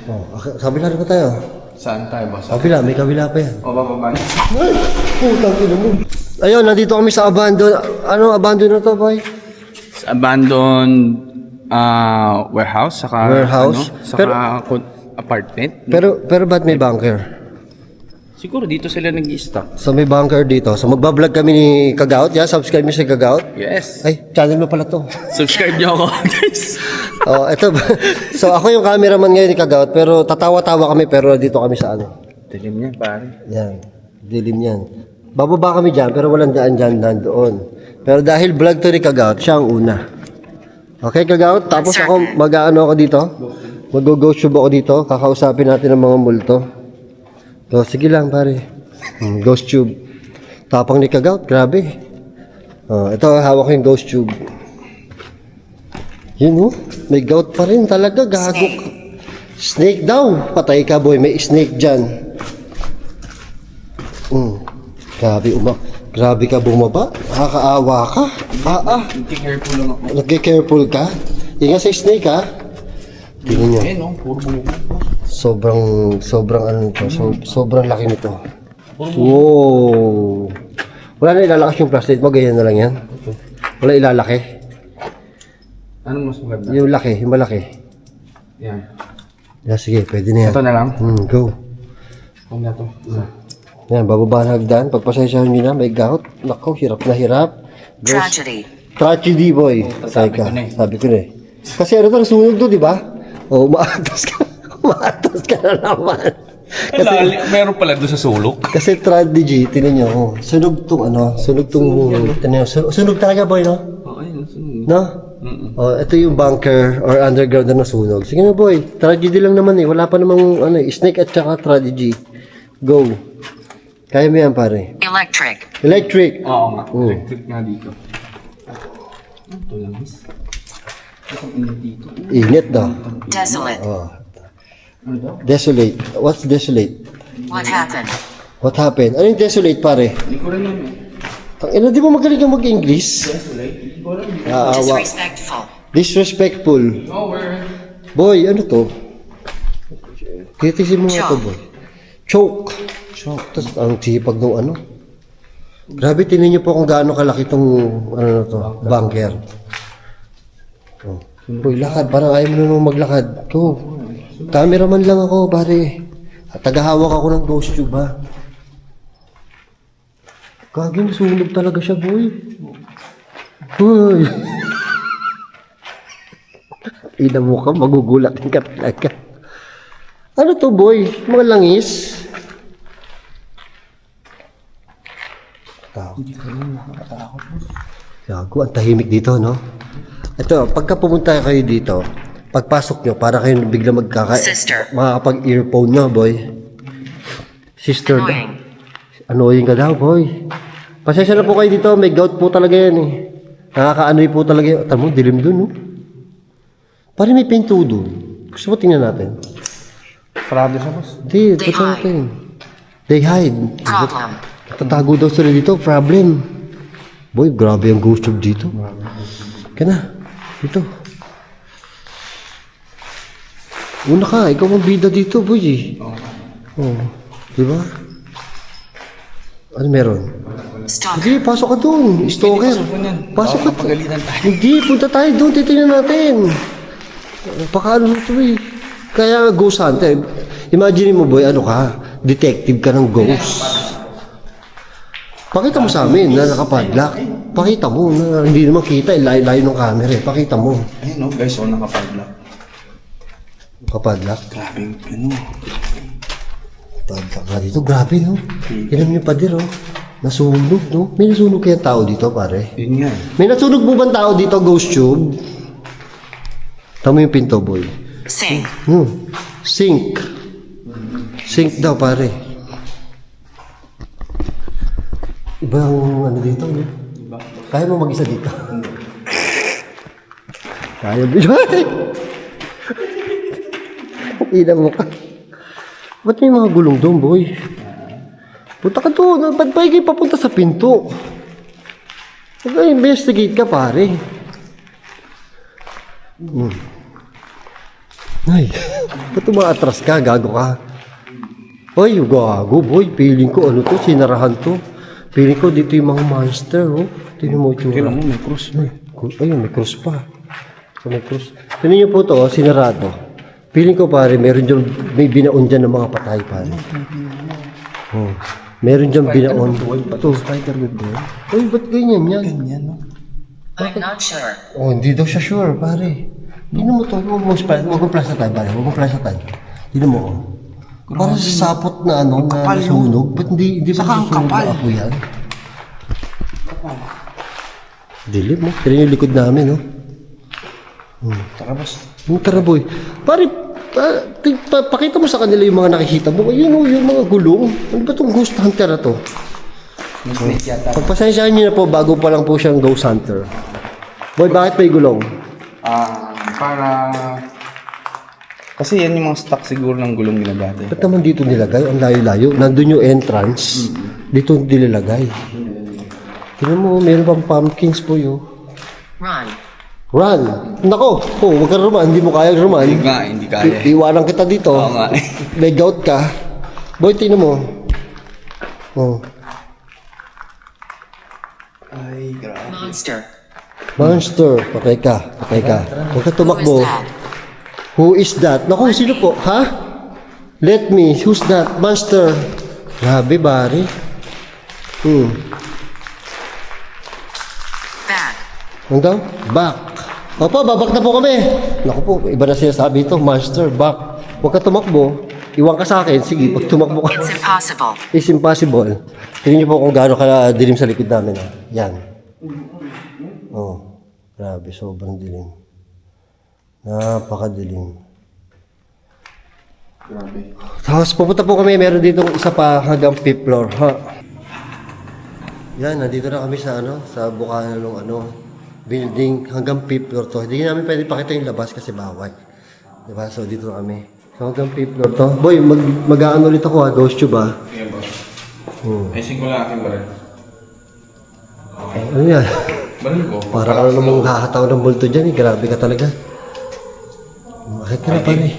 Oh, kabila na ba tayo? Saan tayo, boss? Kabila, may kabila pa yan. O, bababa na. Ay! Putang ina mo. Ayun, nandito kami sa abandon. Ano abandon na to, boy? Abandoned warehouse, saka Warehouse? saka apartment. Pero ba't may bunker? Siguro dito sila nag-i-stock. So may bunker dito. So magbablog kami ni Kagaot. Yeah, subscribe niyo si Kagaot. Yes. Ay, channel mo pala to. Subscribe niyo ako, guys. Oh, ito. So ako yung cameraman ngayon ni Kagaot, pero tatawa-tawa kami pero dito kami sa ano. Dilim niya, pare. Yan. Dilim yan. Bababa kami dyan, pero walang daan dyan doon. Pero dahil vlog to ni Kagaot, siya ang una. Okay, Kagaot? Tapos ako, mag-ano ako dito? Mag-go tube ako dito. Kakausapin natin ang mga multo. So, sige lang, pare. Ghost tube. Tapang ni Kagaot, grabe. Ito, hawak ko yung ghost tube. Yun, oh. May gout pa rin talaga, gago. Snake daw. Patay ka, boy. May snake dyan. Grabe ka bumaba. Nakakaawa ka. Nag-careful lang ako. Nag-careful ka. Ingat sa snake, ha. Tingnan nyo. Eh, no? Puro buko. Sobrang ano nito. Sobrang laki nito. Wow. Wala na ilalakas yung flashlight mo. Ganyan na lang yan. Wala ilalaki. Anong mas maganda? Yung laki. Yung malaki. Yan. Yeah, sige. Pwede na yan. Ito na lang? Go. Kung na to. Yan, bababa na hagdan. Pagpasensyahan nyo na, may gout. Nako, hirap na hirap. Tragedy, boy. Sabi ko na eh. Kasi ano to, nasunog to, di ba? O, maatas ka. Maatas ka na naman. Kasi, meron pala doon sa sulok. Kasi tragedy, tinan nyo. Oh, sunog tong ano, sunog tong, sunog talaga, boy, no? Oo, ayun, sunog. No? Oh, ito yung bunker or underground na nasunog. Sige na, boy. Tragedy lang naman eh. Wala pa namang ano, snake at saka tragedy. Go. Kaya mo yan, pare. Electric. Oo nga. Electric nga dito. Ito lang, miss. Ito init dito. Init daw. Desolate. Oh. Ano daw? Desolate. What's desolate? What happened? What happened? Ano yung desolate, pare? Hindi ko rin naman. Ina, di mo magaling kang mag-English? Desolate? Hindi ko rin. Disrespectful. Disrespectful. No, where? Boy, ano to? Kritisin mo nga to, boy. Choke. Tapos ang sipag ng ano. Grabe, tinan niyo po kung gaano kalaki tong ano na to, bunker. Oh. Boy, lakad. Parang ayaw mo na naman maglakad. Go. Cameraman lang ako, pare. At tagahawak ako ng ghost tube, ha. Gagawin, sunog talaga siya, boy. Boy. Ina mo ka, magugulatin ka talaga. Ano to, boy? Mga langis? Gago, ang tahimik dito, no? Ito, pagka pumunta kayo dito, pagpasok nyo, para kayo bigla makakapag-earphone nyo, boy. Sister daw. Annoying ka daw, boy. Pasensya na po kayo dito, may gout po talaga yan eh. Nakakaanoy po talaga yan. Tamo, dilim dun, no? Parang may pinto dun. Gusto mo tingnan natin? Sarado siya, boss. Hindi, ito natin. They hide. Problem. Tatago daw sila dito, problem. Boy, grabe ang ghost tube dito. Kaya na, dito. Una ka, ikaw ang bida dito, boy eh. Oh, di ba? Ano meron? Stop. Hindi, pasok ka doon. Stalker. Pasok ka doon. Hindi, punta tayo doon. Titingnan natin. Baka ano ito eh. Kaya ghost hunter. Imagine mo, boy, ano ka? Detective ka ng ghost. Pakita mo sa amin na nakapadlock. Pakita mo na hindi naman kita. Layo-layo ng camera eh. Pakita mo. Ayun, no, guys, oh, nakapadlock. Nakapadlock? Grabe, ano. Padlock nga dito. Grabe, no? Inom niyo pader, oh. Nasunog, no? May nasunog kaya tao dito, pare? Yun nga. May nasunog mo bang tao dito, ghost tube? Tama yung pinto, boy. Sink. Sink. Sink daw, pare. Iba ang ano dito, no? Kaya mo mag-isa dito? Kaya mo. Ina mo ka. Ba't may mga gulong doon, boy? Punta ka doon. Ba't ba kayo papunta sa pinto? Mag-investigate ka, pare. Ay, ba't umaatras ka? Gago ka. Ay, gago, boy. Feeling ko, ano to? Sinarahan to. Feeling ko, dito yung mga monster, oh. Tingnan mo itsura. Kailan mo may cross. Ayun, may cross pa. So, may cross. Tingnan niyo po to, oh, sinarado. Feeling ko, pare, meron dyan, may binaon dyan ng mga patay, pare. Oh. Meron dyan binaon. Ito. Spider web ba? Ay, ba't ganyan yan? Ganyan, no? I'm not sure. Oh, hindi daw siya sure, pare. Tingnan mo to, huwag mong plasatan, pare. Huwag mong plasatan. Tingnan mo, oh. Parang sa sapot na ano, na kapal, no? nasunog. Ba't hindi ba Saka ang nasusunog kapal. na ako yan? Dilim, no? Tingnan yung likod namin, no? Tara, boss. Yung taraboy. Pare, pakita mo sa kanila yung mga nakikita mo. Ayun, oh, yung mga gulong. Ano ba itong ghost hunter na to? Mas nice yata. Pagpasensyahan niyo na po, bago pa lang po siyang ghost hunter. Boy, bakit may gulong? Para... Kasi yan yung mga stock siguro ng gulong ginagamit. Ba't naman dito nilagay? Ang layo-layo. Nandun yung entrance. Dito nilagay. Tingnan mo, meron pang pumpkins po yun. Run. Run! Nako! Oh, huwag ka ruman. Hindi mo kaya ruman. Hindi kaya. Iwanan kita dito. Oo nga. May gout ka. Boy, tingnan mo. Oh. Ay, grabe. Monster. Monster. Patay ka. Patay ka. Huwag ka Who is tumakbo. that? Who is that? Naku, sino po? Ha? Let me. Who's that? Monster. Grabe, bari. Back. Ano daw? Back. Opo, babak na po kami. Naku po, iba na sinasabi ito. Monster, back. Huwag ka tumakbo. Iwan ka sa akin. Sige, pag tumakbo ka. It's impossible. It's impossible. Tingnan niyo po kung gaano kadilim sa likod namin. Ha? Yan. Oh, grabe. Sobrang dilim. Napakadilim. Grabe. Tapos pupunta po kami, meron dito isa pa hanggang 5th floor, ha? Yan, nandito na kami sa sa bukana ng building hanggang 5th floor to. Hindi namin pwede pakita yung labas kasi bawal. Diba? So dito na kami. So hanggang 5th floor to. Boy, mag-aano ulit ako ha, ghost tube ha. Sige, boss. Hmm. Ayusin ko lang aking baril. Ano yan? Baril ko. Para ka namang hahataw ng multo dyan eh. Grabe ka talaga. Bakit ka na pala eh?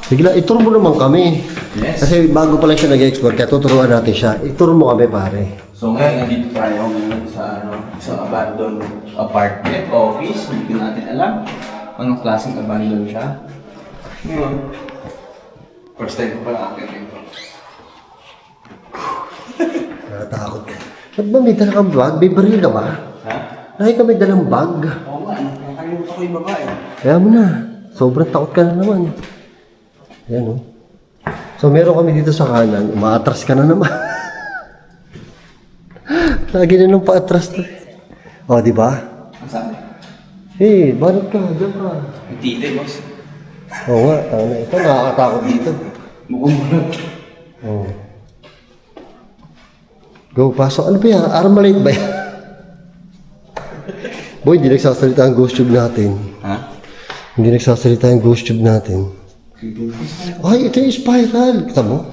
Sige lang, ituro mo naman kami. Yes. Kasi bago pa lang siya nag-explore, kaya tuturuan natin siya. Ituro mo kami pare. So ngayon, nandito tayo ngayon sa isang abandoned apartment, office. Hindi ko natin alam anong klaseng abandoned siya. Ngayon, first time ko pala akit ito. Nakatakot ka. Ba't ba may dalang bag? May baril ka ba? Ha? Lagi ka may dalang bag. Oo nga, nakalimutan ko yung babae. Kaya mo na. Sobrang takot ka na naman. Ayan o. So meron kami dito sa kanan. Umaatras ka na naman. Lagi na nung paatras to. O, di ba? Ang sabi? Eh, banat ka. Diyan ka. May tite, boss. Oo nga. Tama na. Ito, nakakatakot dito. Mukhang bulot. Oo. Go, pasok. Ano ba yan? Armalite ba yan? Boy, di nagsasalita ang ghost tube natin. Ha? Hindi nagsasalita ang ghost tube natin. Ay, ito yung spiral. Kita mo?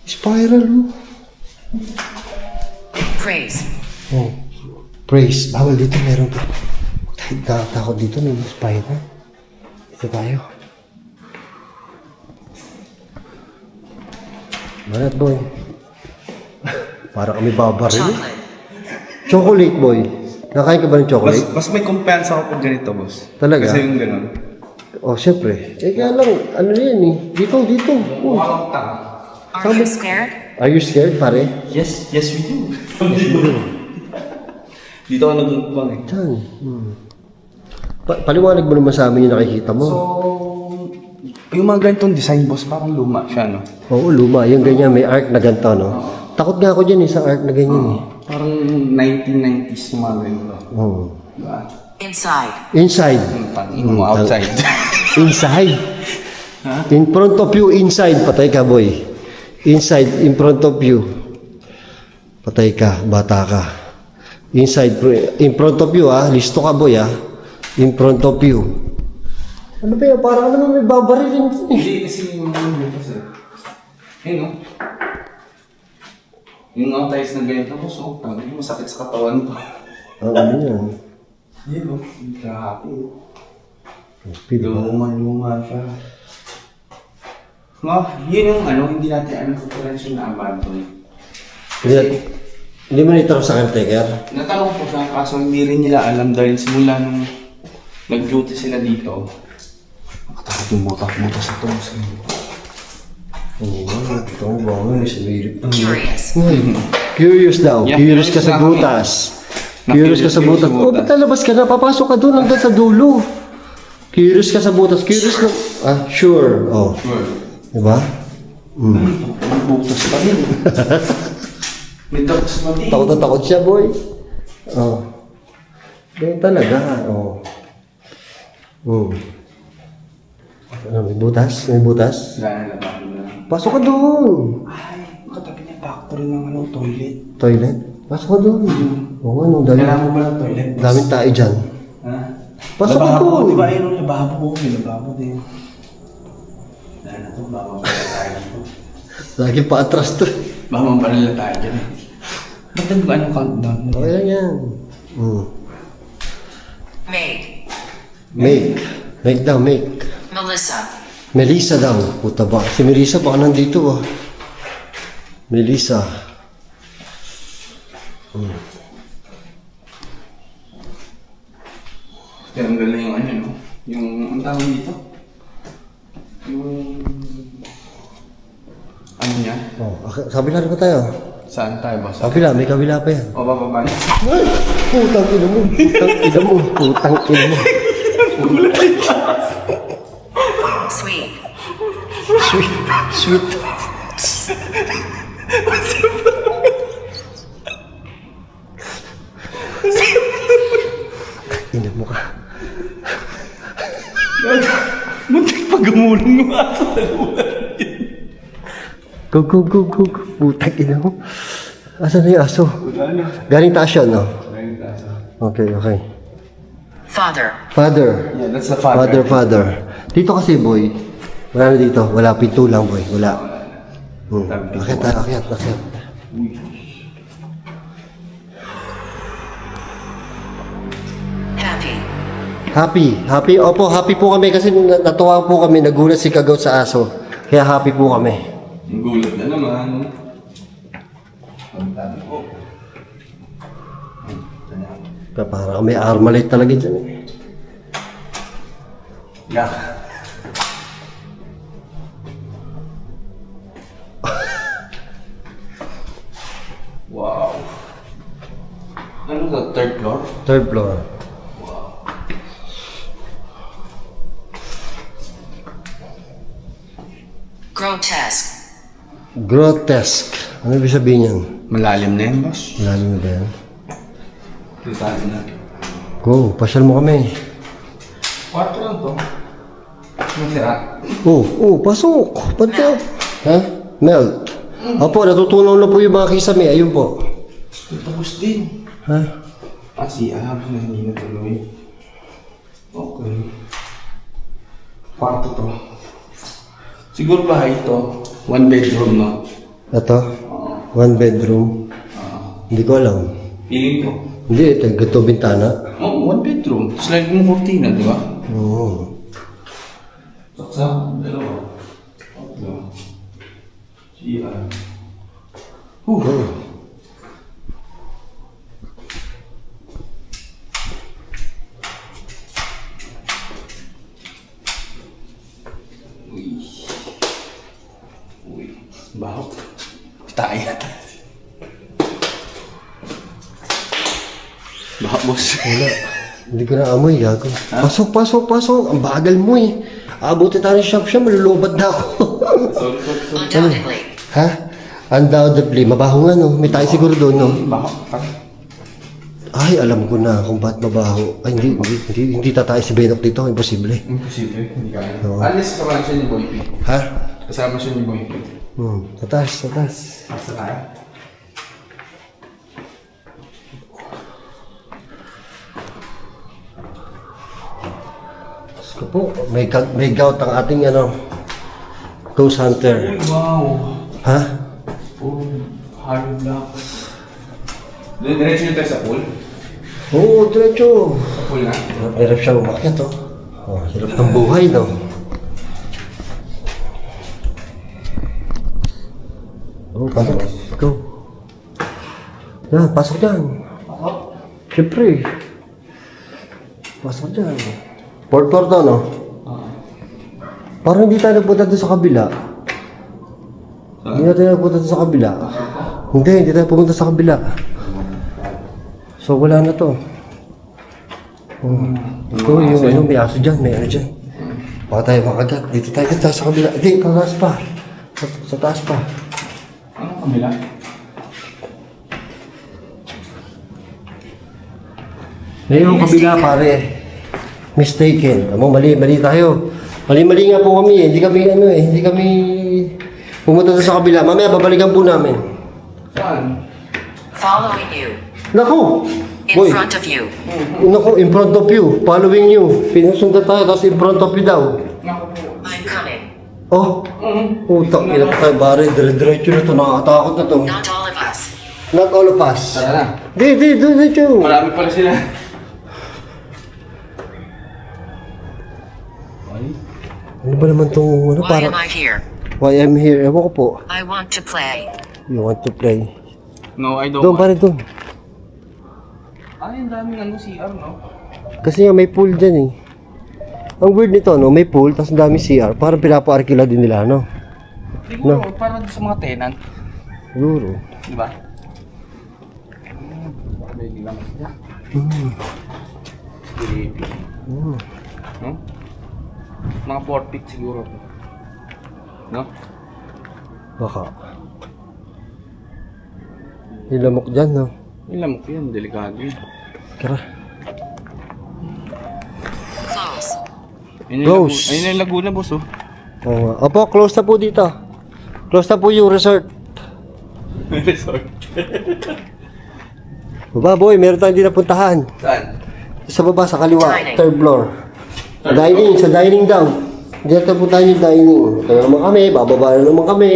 Spiral, oh. Praise. Oh. Praise. Bawal dito, meron pa. Kahit nakatakot dito, may spiral. Dito tayo. Manat, boy. Para kami babaril. Chocolate. Chocolate, boy. Nakain ka ba ng chocolate? Mas may kumpensa ako pag ganito, boss. Talaga? Kasi yung gano'n. Oh, syempre. Eh, kaya lang, ano yan eh. Dito. Oh. Mukhang tanga. Are you scared? Are you scared, pare? Yes, we do. Dito ako nagugupang eh. Diyan. Paliwanag mo naman sa amin yung nakikita mo. So, yung mga ganitong design, boss, parang luma siya, no? Oo, luma. Yung ganyan, may arc na ganito, no? Takot nga ako dyan eh, sa arc na ganyan eh. Parang 1990s yung mga ganito. Oo. Diba? Inside. Inside. Pangin mo outside. Inside. In front of you, inside. Patay ka, boy. Inside, in front of you. Patay ka, bata ka. Inside, in front of you, ah. Listo ka, boy, ah. In front of you. Ano ba yan? Parang naman may babarilin. Hindi kasi yung mga ganito, sir. Ayun, no? Yung outlines na ganito, boss, oh, hindi masakit sa katawan to. Ano yan? Yun, no? Grabe. Luma siya. Yun yung hindi natin kung na abandon. Hindi mo nito sa caretaker? Natanong ko siya, kaso hindi rin nila alam dahil simula nung nag-duty sila dito. Nakatakot yung butas ito. Ito ang bangon. Curious. Curious daw. Yeah, Curious ka curious sa na kami. butas. Curious ka sa butas. Oh, ba't lalabas ka na? Papasok ka doon hanggang sa dulo. Curious ka sa butas. Curious na... sure. Oh. Sure. Diba? Ang butas pa rin. May dogs pa din. Takot na takot siya, boy. Oh. Ganyan talaga. Oh. May butas? May butas? Wala na labahan na. Pasok ka doon. Ay, katabi niya factory ng toilet. Toilet? Pasok ka doon. Oo, dami. Kailangan mo ba ng toilet? Daming tayo dyan. Ha? Pasok ka Lababo, doon. di ba yun yung lababo? May lababo din. Dahil na ito, baka mabalala tayo dito. Lagi pa atras to. Baka mabalala tayo dyan eh. Ba't ba anong countdown? Okay lang yan. Make. Make. Make daw, make. Melissa. Melissa daw. Puta ba? Si Melissa baka nandito Melissa. Tinanggal na yung no? Yung, ang tawag dito? Yung... Ano niya? Oh, kabila na ba tayo? Saan tayo ba? Sa... Kabila, may kabila pa yan. O, bababa niya? Ay! Putang ina mo. Putang ina mo. Putang ina mo. Sweet. Sweet. Sweet. Ina mo ka. Muntik pa gumulong yung aso na Go, go, go, go, go. Putang ina mo. Asan na yung aso? Galing taas yun, no? Okay, okay. Father. Father. Yeah, that's the Father. Dito kasi, boy. Wala na dito. Wala, pinto lang, boy. Wala. Akyat. Happy. Happy? Opo, happy po kami kasi natuwa po kami. Nagulat si Kagaw sa aso. Kaya happy po kami. Ang gulat na naman. Ang tabi ko. Kaya parang may Armalite talaga dyan. Yeah. Wow. Ano to? Third floor? Third floor. Grotesque. Grotesque. Ano ibig sabihin yan? Malalim na yan, boss. Lalim na ba yan? Kita na. Go, pasyal mo kami. Kwarto lang to. Masira. Pasok. Pasok. Ha? Melt. Opo, natutunaw na po yung mga kisame. Ayun po. Tapos din. Ha? CR na hindi natuloy. Okay. Kwarto to. Siguro bahay to. One bedroom, no? Ito? One bedroom. Hindi ko alam. Feeling ko. Hindi, ito. Ganito bintana. One bedroom. Slide mo kurtina, di ba? Oo. Saksa. Dalawa. Tatlo. CR. Uy. Baho. Tayo. Baho, boss. Wala. Hindi ko na amoy, gago. Pasok. Ang bagal mo eh. Abutin tayo ng shop siya, malulobad na ako. Undoubtedly. Ha? Undoubtedly. Mabaho nga, no? May tayo siguro doon, no? Baho. Ay, alam ko na kung ba't mabaho. Ay, hindi tatay si Benok dito. Imposible. Imposible. Hindi kaya. Oo. Unless kasama siya ni Boy P. Ha? Kasama siya ni Boy P. Tatas. Basta tayo. Diyos ko po, may gout ang ating ghost hunter. Wow. Ha? Oh, hard blocks. Diretso nyo tayo sa pool? Oo, diretso. Sa pool na? Hirap siya umakyat, oh. Oh, hirap ng buhay, no? Oh, pasok. Go. Yan, pasok dyan. Siyempre. Pasok dyan. Fourth floor to, no? Parang hindi tayo nagpunta doon sa kabila. Hindi na tayo nagpunta doon sa kabila. Hindi tayo pumunta sa kabila. So, wala na to. Ito, yung ano, may aso dyan, may ano dyan. Baka tayo makagat. Dito tayo sa kabila. Hindi, sa taas pa. Sa taas pa. Anong kamila? Ngayon, kabila, pare. Mistaken. Mali tayo. Mali nga po kami eh. Hindi kami pumunta doon sa kabila. Mamaya, babalikan po namin. Saan? Following you. Naku! In Boy, front of you. naku, in front of you. Following you. Pinusundan tayo, tapos in front of you daw. Naku po. I'm coming. Oh, utang ina tayo, pare. Dire-diretso na to. Nakakatakot na to. Not all of us. Not all of us. Tara na. Diretso. Marami pala sila. Ay. Ano ba naman tong, ano, Why parang, am I here? why I'm here? Ewan ko po. I want to play. You want to play? No, I don't Doon, pare, doon. Ay, ang daming ano, CR, no? Kasi nga may pool dyan eh. Ang weird nito, no? May pool, tapos ang dami CR. Parang pinapa-arkila din nila, no? Siguro, para sa mga tenant. Siguro. Di ba? May lang sila. Creepy. No? Mga 4 feet siguro. No? Baka. Ilamok dyan, no? Ilam ko yan, delikado yun. Tara. Close. Close. Ayun yung Laguna, boss, oh. Oo nga. Opo, close na po dito. Close na po yung resort. Resort. Baba, boy, meron tayong di napuntahan. Saan? Sa baba, sa kaliwa, Dining. third floor. Dining, sa dining daw. Hindi natin puntahan yung dining. Ito na naman kami, bababa na naman kami.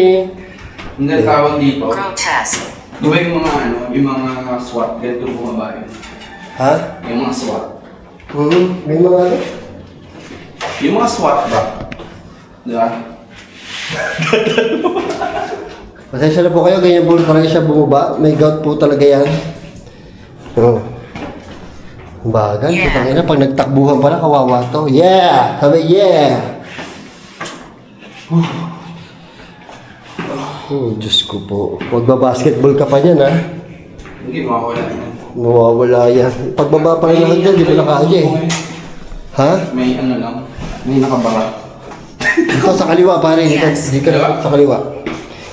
Ang tawag dito. Grotesque. Di ba yung mga ano, yung mga SWAT, ganito bumaba yun. Ha? Yung mga SWAT. May mga ano? Yung mga SWAT ba? Di ba? Pasensya na po kayo, ganyan po talaga siya bumaba. May gout po talaga yan. Oo. Bagal, Yeah. yeah. Pag nagtakbuhan pala, kawawa to. Yeah! Sabi, yeah! Oh, Diyos ko po. Magbabasketball ka pa niyan, ha? Hindi, mawawala yan. Mawawala yan. Pagbaba pa rin lang dyan, di mo na kaya eh. Ha? May ano lang, may nakabara. Dito sa kaliwa, pare. Dito, Yes. dito na sa kaliwa.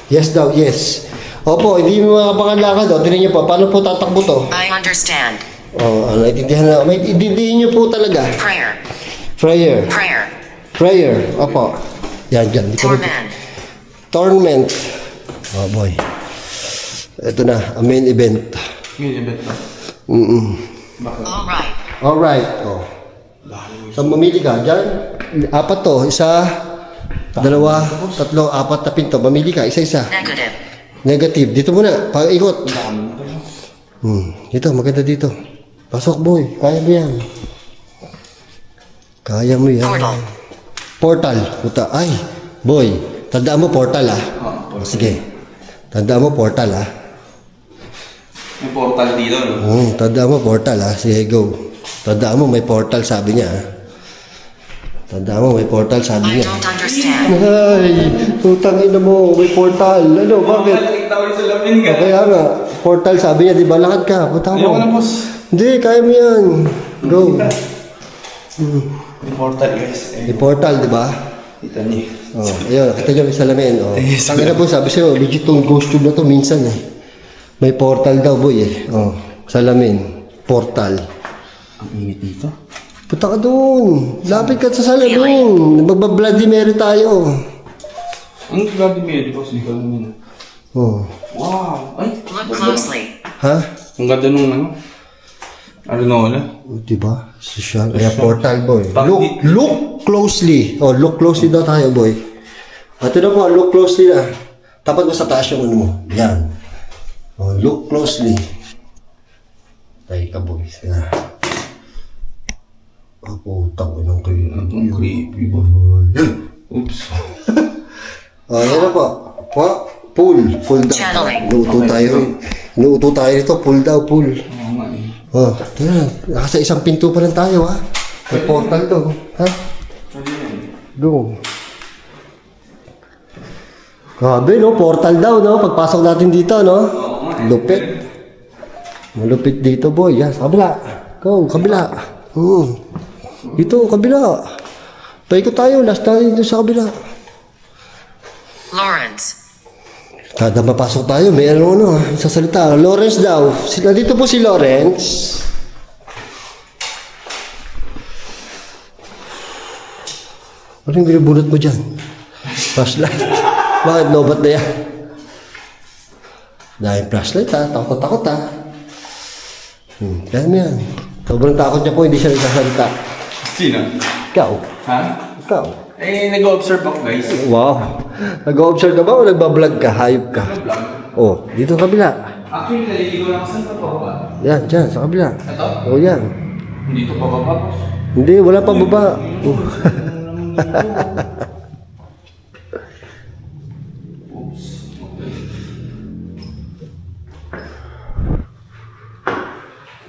Yes daw, yes. Opo, hindi mo makapakalakad. O, tinan niyo po, paano po tatakbo to? I understand. Oh, naiintindihan na. May intindihin niyo po talaga. Prayer. Prayer. Prayer. Prayer. Opo. Yan, dyan. Dito na- Torment. Tournament. Oh, boy. Ito na, ang main event. May event ba? Bakit? All right. Alright. Oh. So, mamili ka. Dyan, apat to. Isa, dalawa, tatlo, apat na pinto. Mamili ka. Isa-isa. Negative. Negative. Dito muna. Pag-ikot. Dito, maganda dito. Pasok, boy. Kaya mo yan. Kaya mo yan. Portal. Portal. Puta. Ay, boy. Tandaan mo portal, ah. Sige. Tandaan mo portal, ah. May portal dito, no? Tandaan mo portal, ah. Sige, go. Tandaan mo may portal, sabi niya, ah. Tandaan mo may portal, sabi I niya. don't understand. Ay, putang ina mo, may portal. Ano, bakit? Nakikita ko yung salamin ka. Kaya nga, portal, sabi niya, di ba? Lakad ka, puta Ayaw ko na, mo. boss. Hindi, kaya mo yan. Go. May portal, guys. May portal, di ba? Kita niyo. Oh, ayun, nakita niyo may salamin. Oh. Tangina po, sabi sa'yo, legit tong ghost tube na to minsan eh. May portal daw, boy eh. Oh, salamin. Portal. Ang init dito. Punta ka doon. Lapit ka sa salamin. Magba-Bloody Mary tayo. Ang Bloody Mary, boss. Hindi ko alam yun. Oh. Wow! Ay! Look closely. Ha? Ang ganda nung ano. Arinola. Oh, diba? Social. Kaya portal, boy. Look closely. Oh, look closely daw tayo, boy. Ito na po, look closely na. Tapat mo sa taas yung ano mo. Yan. Oh, look closely. Tayo ka, boy. Sige. Ah, putang inang kayo. Ang creepy ba? Oops. Yan na po. Pool. Pool daw. Channeling. Inuuto tayo nito. Pool daw, pool. Oo nga eh. Tingnan. Nasa isang pinto pa lang tayo, ha? May portal to. Ha? Doon. Grabe, no? Portal daw, no? Pagpasok natin dito, no? Lupit. Malupit dito, boy. Yan, sa kabila. Go, kabila. Dito, kabila. Paikot tayo. Last tayo dito sa kabila. Lawrence. Kada mapasok tayo, may ano, sasalita. Lawrence daw. Nandito po si Lawrence. Ano yung binubunot mo dyan? Flashlight. Bakit lobat na yan? Dahil flashlight ha. Takot ha. Kaya mo yan. Sobrang takot niya po, hindi siya nagsasalita. Sino? Ikaw. Ha? Ikaw. Nag-observe ako guys. Wow. Nag-observe ka ba o nagbablog ka? Hayop ka? Oh, dito kabila. Actually, naliligo lang saan pa ba? Yan, dyan, sa kabila. Ito? Oh, yan. Dito pa ba? Hindi, wala pa baba. Oops.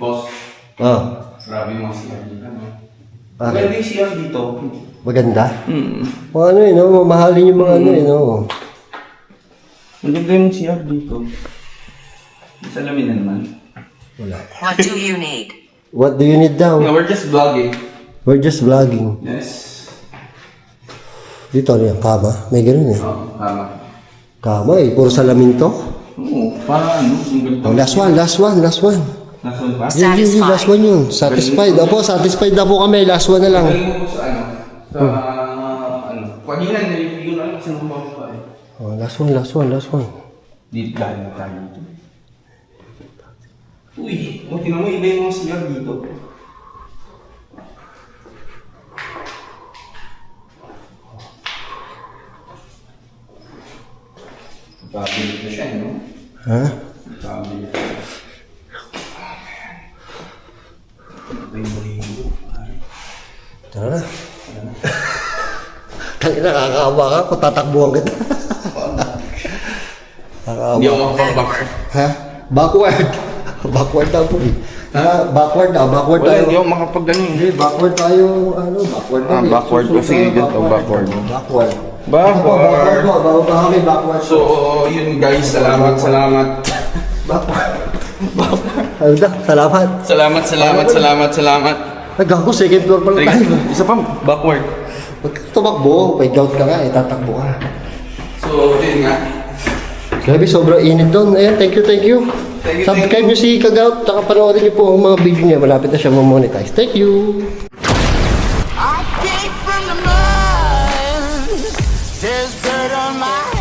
Okay. Boss, grabe yung mga CR dito. Bakit? Maganda yung CR dito. Maganda? Mga ano no? Mamahalin yung mga ano no? Maganda yung CR dito. Salamin na naman. Wala. What do you need? What do you need daw? No, we're just vlogging. We're just vlogging. Yes. Dito ano yung kama? May ganun eh. Oo, tama. Kama eh. Puro salamin to. Oo, para ano? Ang ganda. Oh, last one. Last one pa? Yun, last one yun. Satisfied. Opo, satisfied na po kami. Last one na lang. Galing mo po sa ano? Sa ano? Kanina, naliligo na lang kasi nung pa eh. Oh, last one. Dito dahil na tayo dito. Uy, tingnan mo, iba yung mga CR dito. Pabilit na siya, no? Ha? Pabilit na siya. Tara na. Tangina, nakakaawa ka kung tatakbuhan kita. Hindi ako makapag-backward. Ha? Backward. Backward daw po eh. Backward daw. Backward Wala, tayo. hindi ako makapag-ganon. Hindi, backward tayo. Ano, backward daw eh. Backward Susunod kasi tayo, ganito, backward. Backward. Backward. Ako, backward kami, backward. So, yun guys, salamat. Backward. Ano daw? Salamat. Nagkako, second floor pa lang tayo. Isa pa, backward. Pag tumakbo, may gout ka nga, tatakbo ka. So, yun nga. Grabe, sobrang init doon. Ayan, thank you. Thank you, Subscribe nyo si Kagaut, tsaka panoorin nyo po ang mga video niya. Malapit na siya ma-monetize. Thank you! I came from the mud. There's dirt on my